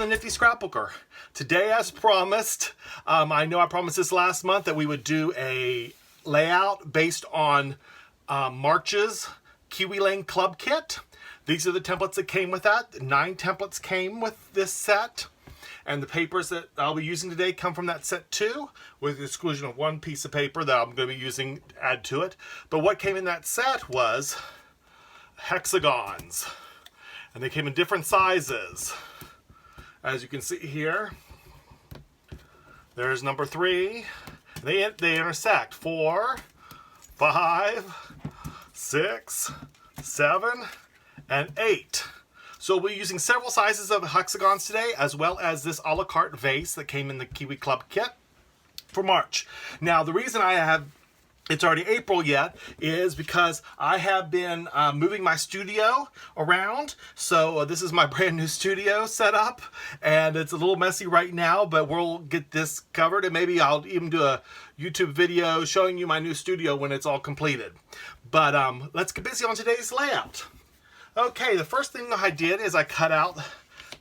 the Nifty Scrapbooker. Today, as promised, I know I promised this last month that we would do a layout based on March's Kiwi Club Kit. These are the templates that came with that. 9 templates came with this set. And the papers that I'll be using today come from that set too, with the exclusion of one piece of paper that I'm going to be using to add to it. But what came in that set was hexagons. And they came in different sizes. As you can see here, there's number 3. They intersect 4, 5, 6, 7, and 8. So we'll be using several sizes of hexagons today, as well as this a la carte vase that came in the Kiwi Club Kit for March. Now, the reason I have it's already April yet is because I have been moving my studio around. So this is my brand new studio setup, and it's a little messy right now, but we'll get this covered, and maybe I'll even do a YouTube video showing you my new studio when it's all completed. But let's get busy on today's layout. Okay, the first thing I did is I cut out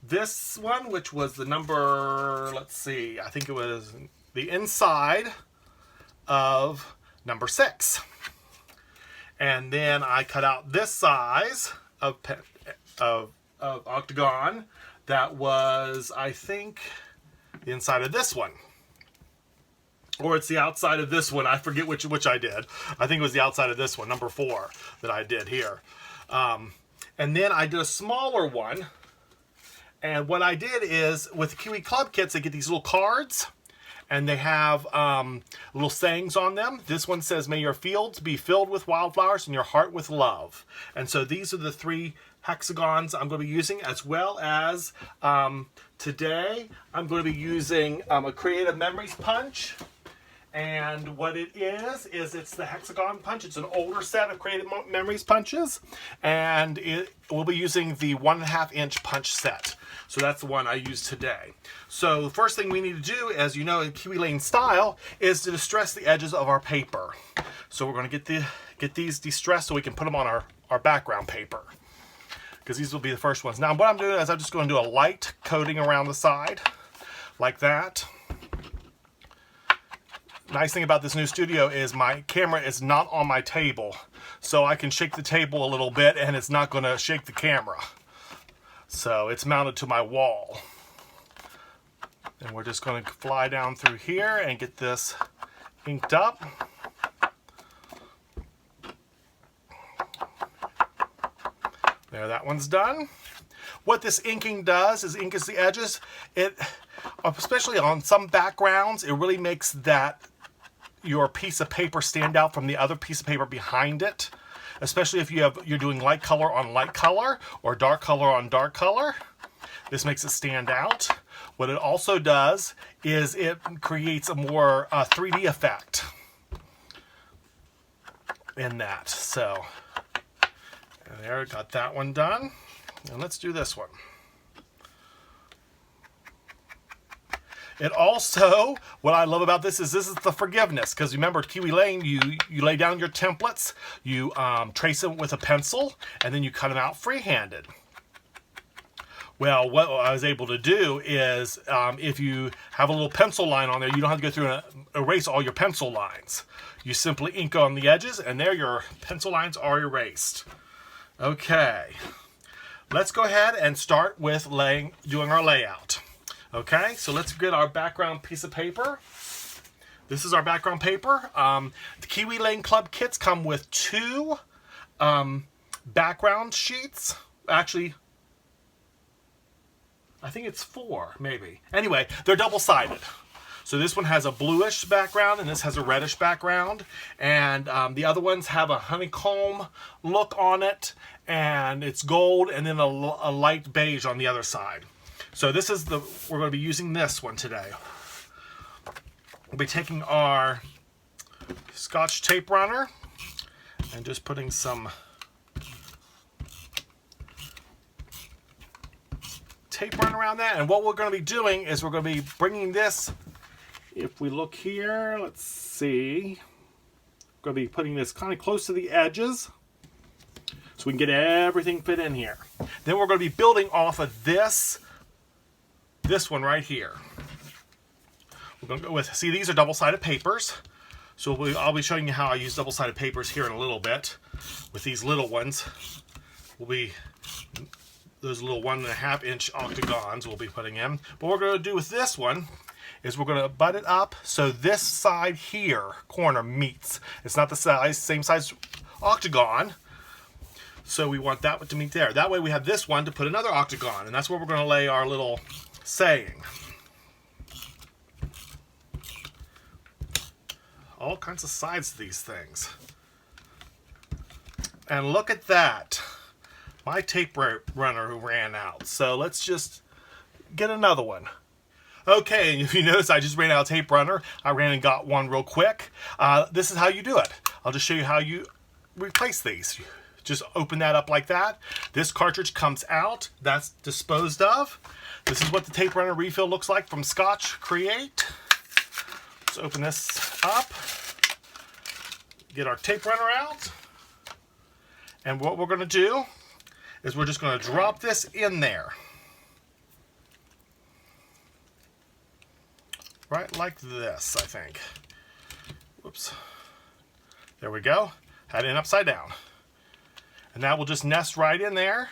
this one, which was the number, let's see, I think it was the inside of number 6. And then I cut out this size of octagon that was, I think, the inside of this one. Or it's the outside of this one. I forget which I did. I think it was the outside of this one, number 4, that I did here. And then I did a smaller one. And what I did is, with the Kiwi Club Kits, they get these little cards. And they have little sayings on them. This one says, "May your fields be filled with wildflowers and your heart with love." And so these are the 3 hexagons I'm going to be using, as well as today I'm going to be using a Creative Memories punch. And what it is it's the hexagon punch. It's an older set of Creative Memories punches. And we'll be using the 1.5-inch punch set. So that's the one I use today. So the first thing we need to do, as you know, in Kiwi Lane style, is to distress the edges of our paper. So we're going to get these distressed so we can put them on our background paper, because these will be the first ones. Now what I'm doing is I'm just going to do a light coating around the side, like that. Nice thing about this new studio is my camera is not on my table, so I can shake the table a little bit and it's not going to shake the camera. So it's mounted to my wall. And we're just going to fly down through here and get this inked up. There, that one's done. What this inking does is inks the edges. It, especially on some backgrounds, it really makes your piece of paper stand out from the other piece of paper behind it. Especially if you're doing light color on light color or dark color on dark color. This makes it stand out. What it also does is it creates a more 3D effect in that. So, and there, got that one done. And let's do this one. It also, what I love about this is the forgiveness, because remember, Kiwi Lane, you lay down your templates, you trace them with a pencil, and then you cut them out freehanded. Well, what I was able to do is, if you have a little pencil line on there, you don't have to go through and erase all your pencil lines. You simply ink on the edges, and there your pencil lines are erased. Okay, let's go ahead and start with doing our layout. Okay, so let's get our background piece of paper. This is our background paper. The Kiwi Lane Club Kits come with 2 background sheets. Actually, I think it's 4, maybe. Anyway, they're double-sided. So this one has a bluish background, and this has a reddish background. And the other ones have a honeycomb look on it, and it's gold, and then a light beige on the other side. So this is we're going to be using this one today. We'll be taking our Scotch tape runner and just putting some tape run around that. And what we're going to be doing is we're going to be bringing this, if we look here, let's see, we're going to be putting this kind of close to the edges so we can get everything fit in here. Then we're going to be building off of this this one right here. We're going to go with, see, these are double-sided papers. So I'll be showing you how I use double-sided papers here in a little bit. With these little ones, will be those little 1.5 inch octagons we'll be putting in. But what we're going to do with this one is we're going to butt it up so this side here, corner, meets. It's not the same size octagon. So we want that one to meet there. That way we have this one to put another octagon, and that's where we're going to lay our little saying. All kinds of sides to these things. And look at that. My tape runner ran out. So let's just get another one. Okay, and if you notice, I just ran out of tape runner. I ran and got one real quick. This is how you do it. I'll just show you how you replace these. Just open that up like that. This cartridge comes out. That's disposed of. This is what the tape runner refill looks like from Scotch Create. Let's open this up. Get our tape runner out. And what we're going to do is we're just going to drop this in there. Right like this, I think. Whoops. There we go. Had it upside down. And that will just nest right in there.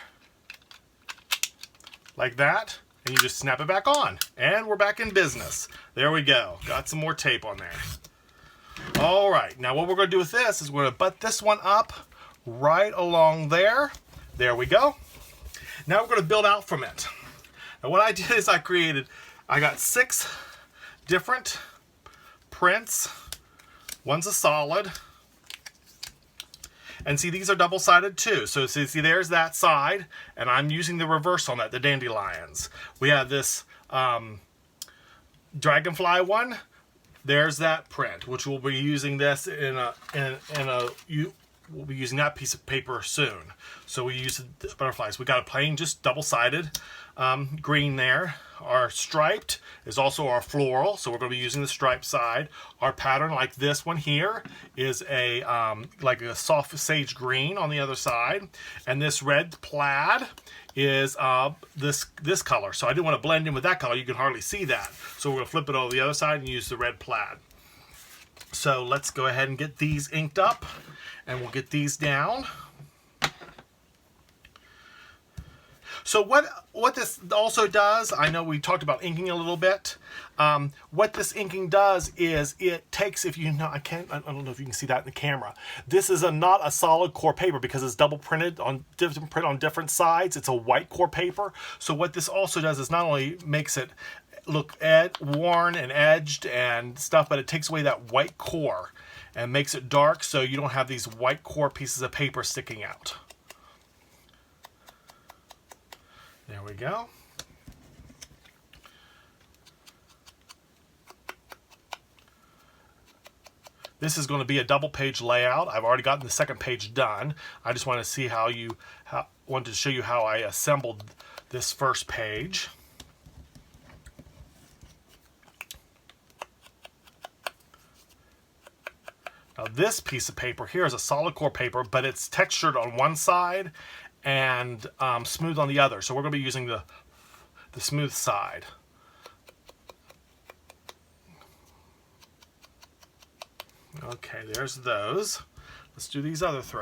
Like that. And you just snap it back on. And we're back in business. There we go. Got some more tape on there. Alright, now what we're going to do with this is we're going to butt this one up right along there. There we go. Now we're going to build out from it. Now what I did is I got 6 different prints. One's a solid. And see, these are double-sided too. So see, there's that side, and I'm using the reverse on that, the dandelions. We have this dragonfly one. There's that print, which we'll be using this we'll be using that piece of paper soon. So we use the butterflies. We got a plain, just double-sided green there. Our striped is also our floral, so we're going to be using the striped side. Our pattern, like this one here, is a like a soft sage green on the other side, and this red plaid is this color. So I didn't want to blend in with that color. You can hardly see that. So we're going to flip it over the other side and use the red plaid. So let's go ahead and get these inked up, and we'll get these down. So what this also does, I know we talked about inking a little bit. What this inking does is it takes, if you know, I don't know if you can see that in the camera. This is not a solid core paper because it's double printed on different sides. It's a white core paper. So what this also does is not only makes it look worn and edged and stuff, but it takes away that white core and makes it dark so you don't have these white core pieces of paper sticking out. There we go. This is going to be a double page layout. I've already gotten the second page done. I just want to see wanted to show you how I assembled this first page. Now this piece of paper here is a solid core paper, but it's textured on one side and smooth on the other. So we're going to be using the smooth side. Okay, there's those. Let's do these other 3.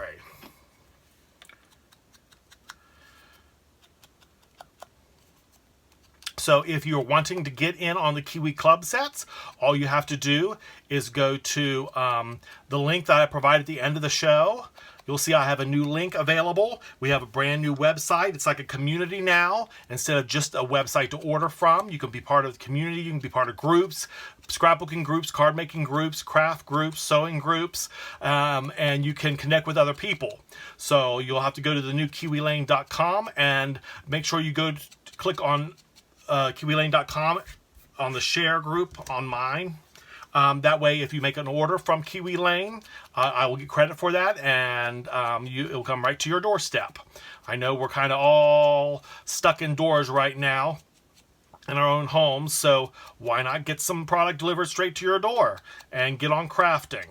So if you're wanting to get in on the Kiwi Club sets, all you have to do is go to the link that I provide at the end of the show. You'll see I have a new link available. We have a brand new website. It's like a community now instead of just a website to order from. You can be part of the community. You can be part of groups, scrapbooking groups, card making groups, craft groups, sewing groups, and you can connect with other people. So you'll have to go to the new kiwilane.com and make sure you go click on kiwilane.com on the share group on mine. That way, if you make an order from Kiwi Lane, I will get credit for that, and it will come right to your doorstep. I know we're kind of all stuck indoors right now in our own homes, so why not get some product delivered straight to your door and get on crafting?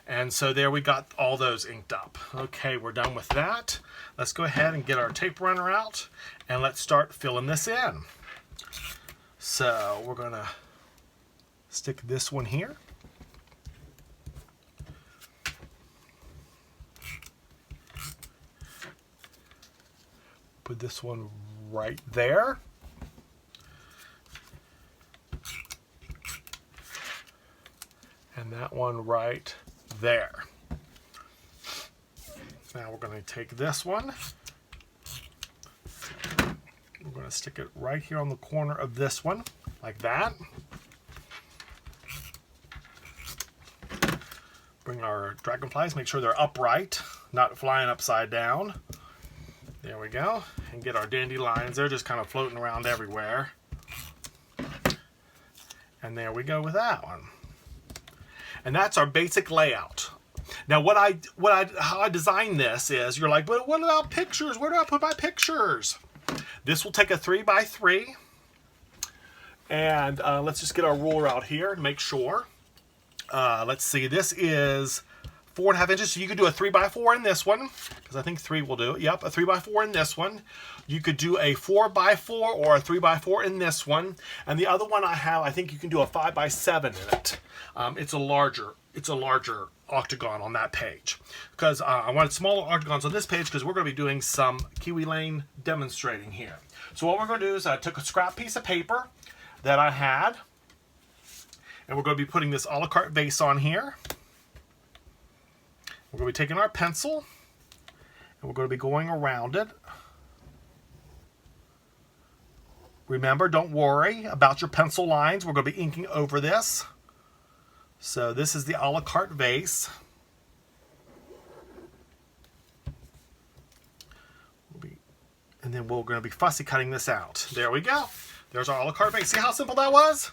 And so there we got all those inked up. Okay, we're done with that. Let's go ahead and get our tape runner out, and let's start filling this in. So we're gonna stick this one here. Put this one right there. And that one right there. Now we're going to take this one. We're going to stick it right here on the corner of this one, like that. Bring our dragonflies, make sure they're upright, not flying upside down. There we go. And get our dandelions. They're just kind of floating around everywhere. And there we go with that one. And that's our basic layout. Now how I designed this is, you're like, but what about pictures? Where do I put my pictures? This will take a 3x3. And let's just get our ruler out here to make sure. Let's see, this is 4.5 inches, so you could do a 3x4 in this one, because I think 3 will do it. Yep, a 3x4 in this one. You could do a 4x4 or a 3x4 in this one. And the other one I have, I think you can do a 5x7 in it. It's a larger octagon on that page, because I wanted smaller octagons on this page because we're going to be doing some Kiwi Lane demonstrating here. So what we're going to do is I took a scrap piece of paper that I had, and we're going to be putting this a la carte vase on here. We're going to be taking our pencil, and we're going to be going around it. Remember, don't worry about your pencil lines. We're going to be inking over this. So this is the a la carte vase. And then we're going to be fussy cutting this out. There we go. There's our a la carte vase. See how simple that was?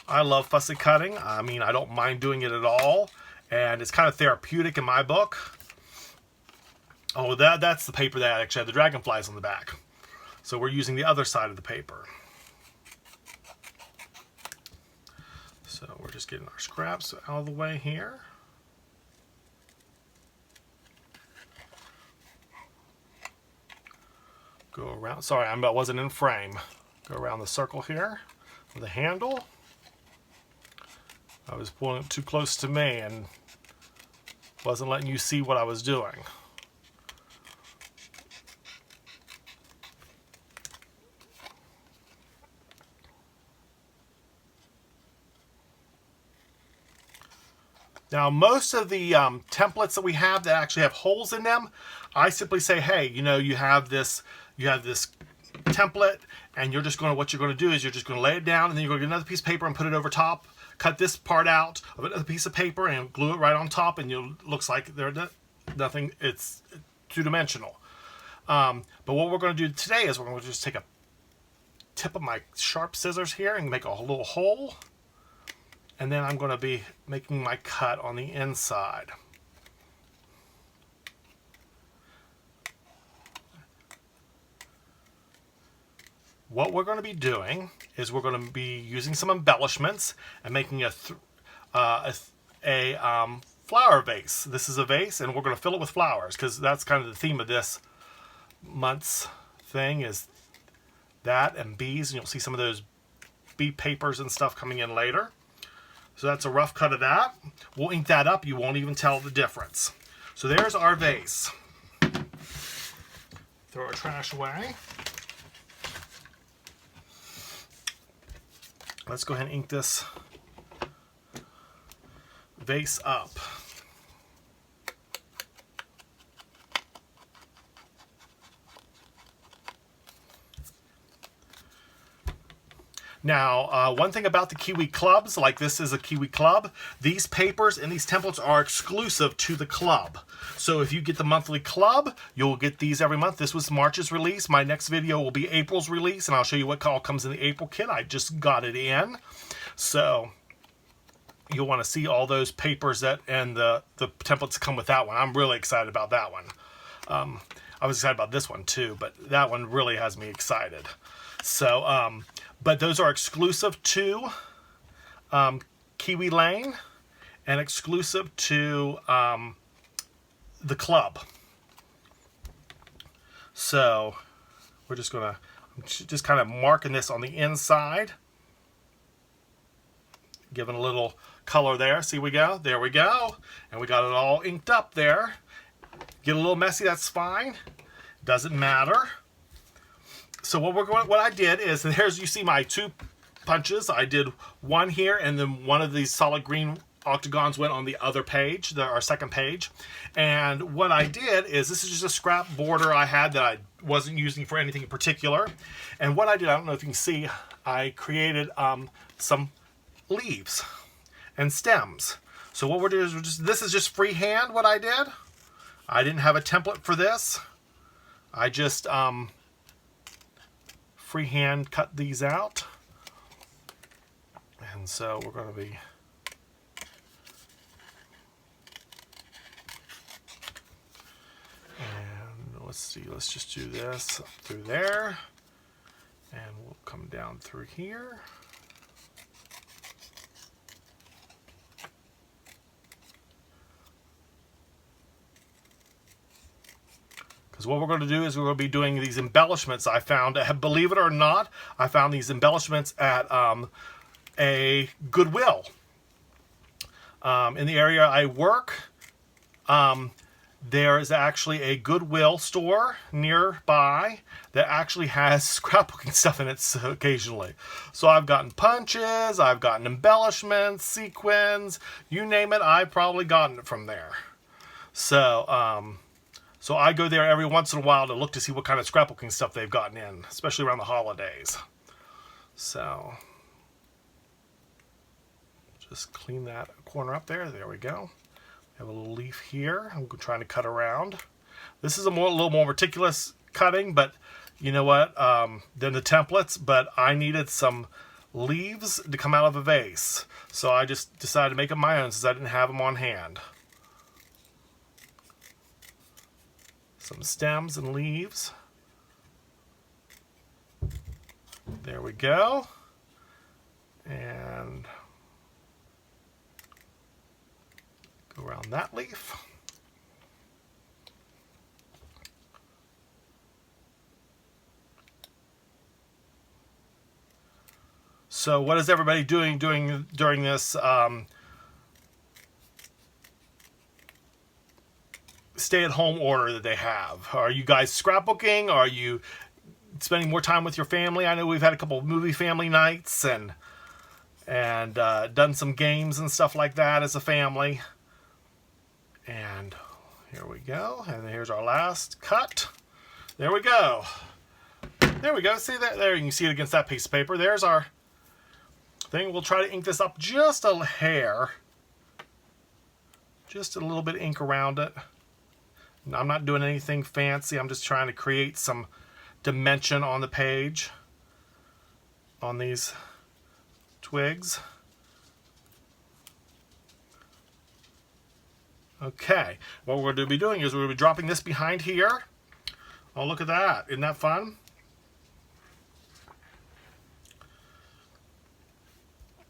I love fussy cutting. I mean, I don't mind doing it at all. And it's kind of therapeutic in my book. Oh, that's the paper that actually had the dragonflies on the back. So we're using the other side of the paper. So we're just getting our scraps out of the way here. Go around. Sorry, I wasn't in frame. Go around the circle here with a handle. I was pulling it too close to me and wasn't letting you see what I was doing. Now, most of the templates that we have that actually have holes in them, I simply say, hey, you know, you have this template, and you're just going to, what you're going to do is you're just going to lay it down, and then you're going to get another piece of paper and put it over top, cut this part out of another piece of paper, and glue it right on top, and it looks like there's nothing. It's two-dimensional. But what we're going to do today is we're going to just take a tip of my sharp scissors here and make a little hole. And then I'm going to be making my cut on the inside. What we're going to be doing is we're going to be using some embellishments and making a flower vase. This is a vase, and we're going to fill it with flowers because that's kind of the theme of this month's thing, is that and bees. And you'll see some of those bee papers and stuff coming in later. So that's a rough cut of that. We'll ink that up. You won't even tell the difference. So there's our vase. Throw our trash away. Let's go ahead and ink this vase up. Now, one thing about the Kiwi clubs, like this is a Kiwi club, these papers and these templates are exclusive to the club. So if you get the monthly club, you'll get these every month. This was March's release. My next video will be April's release, and I'll show you what all comes in the April kit. I just got it in. So you'll want to see all those papers and the templates come with that one. I'm really excited about that one. I was excited about this one too, but that one really has me excited. So, but those are exclusive to Kiwi Lane and exclusive to the club. So we're just gonna, just kind of marking this on the inside. Giving a little color there. See, we go. There we go. And we got it all inked up there. Get a little messy, that's fine. Doesn't matter. So what I did is, here's, you see my 2 punches. I did one here, and then one of these solid green octagons went on the other page, our second page. And what I did is, this is just a scrap border I had that I wasn't using for anything in particular. And what I did, I don't know if you can see, I created some leaves and stems. So what we're doing is, this is just freehand what I did. I didn't have a template for this. I just freehand cut these out. And so we're going to be let's see, let's just do this through there, and we'll come down through here. Because what we're going to do is we're going to be doing these embellishments I found. Believe it or not, I found these embellishments at a Goodwill. In the area I work, there is actually a Goodwill store nearby that actually has scrapbooking stuff in it occasionally. So I've gotten punches, I've gotten embellishments, sequins, you name it, I've probably gotten it from there. So, so I go there every once in a while to look to see what kind of scrapbooking stuff they've gotten in, especially around the holidays. So, just clean that corner up there. There we go. Have a little leaf here. I'm trying to cut around. This is a little more meticulous cutting, but you know what? Than the templates. But I needed some leaves to come out of a vase, so I just decided to make them my own since I didn't have them on hand. Some stems and leaves. There we go. And go around that leaf. So what is everybody doing during this stay-at-home order that they have? Are you guys scrapbooking? Are you spending more time with your family? I know we've had a couple of movie family nights and done some games and stuff like that as a family. And here we go. And here's our last cut. There we go. There we go. See that? There, you can see it against that piece of paper. There's our thing. We'll try to ink this up just a hair. Just a little bit of ink around it. I'm not doing anything fancy. I'm just trying to create some dimension on the page on these twigs. Okay, what we're going to be doing is we're going to be dropping this behind here. Oh, look at that. Isn't that fun?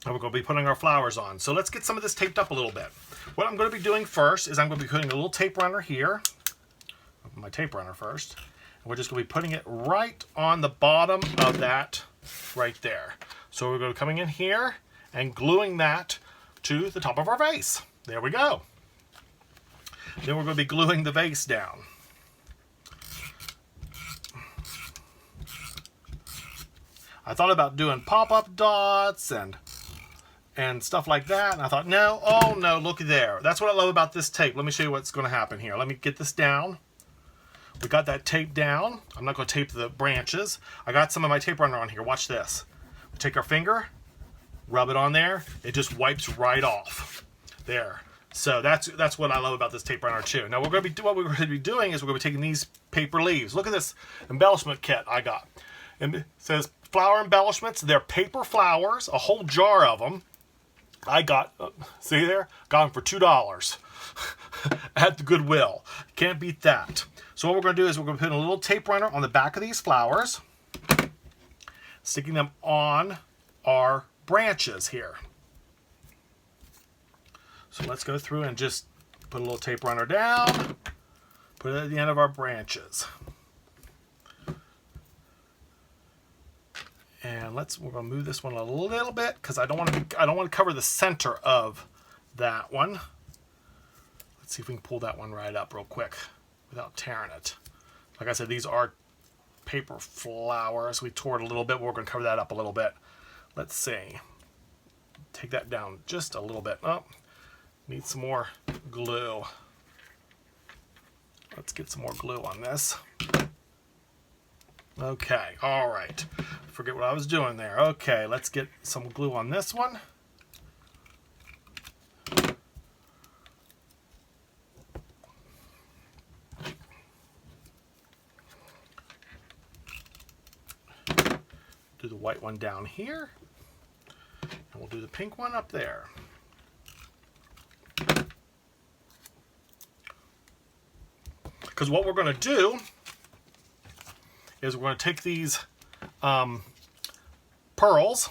And we're going to be putting our flowers on. So let's get some of this taped up a little bit. What I'm going to be doing first is I'm going to be putting a little tape runner here. Open my tape runner first. And we're just going to be putting it right on the bottom of that right there. So we're going to be coming in here and gluing that to the top of our vase. There we go. Then we're going to be gluing the vase down. I thought about doing pop-up dots and stuff like that, and I thought, no, oh no, look there. That's what I love about this tape. Let me show you what's going to happen here. Let me get this down. We got that tape down. I'm not going to tape the branches. I got some of my tape runner on here. Watch this. We take our finger, rub it on there. It just wipes right off. There. So that's what I love about this tape runner too. Now what we're going to be doing is we're going to be taking these paper leaves. Look at this embellishment kit I got. And it says flower embellishments. They're paper flowers, a whole jar of them. I got, see there? Got them for $2 at the Goodwill. Can't beat that. So what we're going to do is we're going to put a little tape runner on the back of these flowers, sticking them on our branches here. So let's go through and just put a little tape runner down, put it at the end of our branches. And we're going to move this one a little bit because I don't want to cover the center of that one. Let's see if we can pull that one right up real quick without tearing it. Like I said, these are paper flowers. We tore it a little bit, but we're going to cover that up a little bit. Let's see. Take that down just a little bit. Oh, need some more glue. Let's get some more glue on this. Okay, all right. Forget what I was doing there. Okay, let's get some glue on this one. Do the white one down here. And we'll do the pink one up there. Because what we're going to do is we're going to take these pearls.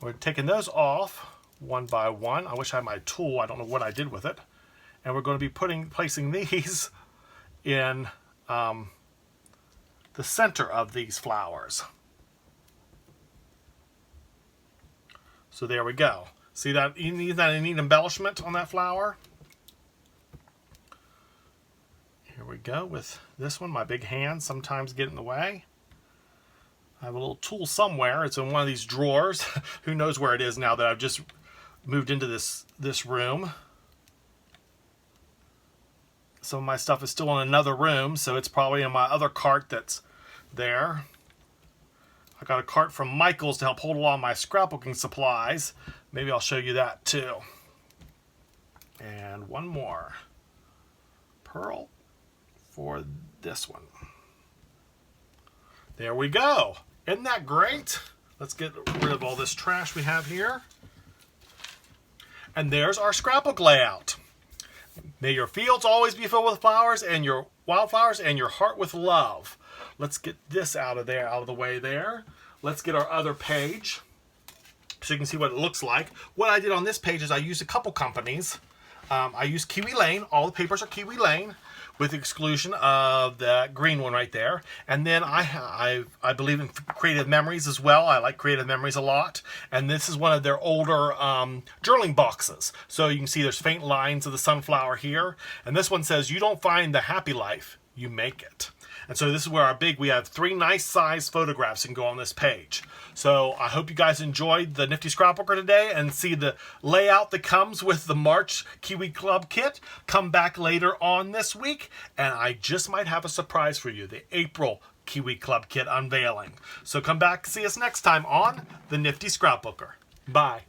We're taking those off one by one. I wish I had my tool. I don't know what I did with it. And we're going to be placing these in the center of these flowers. So there we go. See that? You need that neat embellishment on that flower. Here we go with this one. My big hands sometimes get in the way. I have a little tool somewhere. It's in one of these drawers. Who knows where it is now that I've just moved into this room. Some of my stuff is still in another room, so it's probably in my other cart that's there. I got a cart from Michael's to help hold a lot of my scrapbooking supplies. Maybe I'll show you that too. And one more pearl for this one. There we go. Isn't that great? Let's get rid of all this trash we have here. And there's our scrapbook layout. May your fields always be filled with flowers and your wildflowers and your heart with love. Let's get this out of the way there. Let's get our other page so you can see what it looks like. What I did on this page is I used a couple companies. I used Kiwi Lane. All the papers are Kiwi Lane, with the exclusion of the green one right there. And then I believe in Creative Memories as well. I like Creative Memories a lot. And this is one of their older journaling boxes. So you can see there's faint lines of the sunflower here. And this one says, you don't find the happy life, you make it. And so this is where we have 3 nice size photographs that can go on this page. So I hope you guys enjoyed the Nifty Scrapbooker today and see the layout that comes with the March Kiwi Club Kit. Come back later on this week and I just might have a surprise for you, the April Kiwi Club Kit unveiling. So come back, see us next time on the Nifty Scrapbooker. Bye.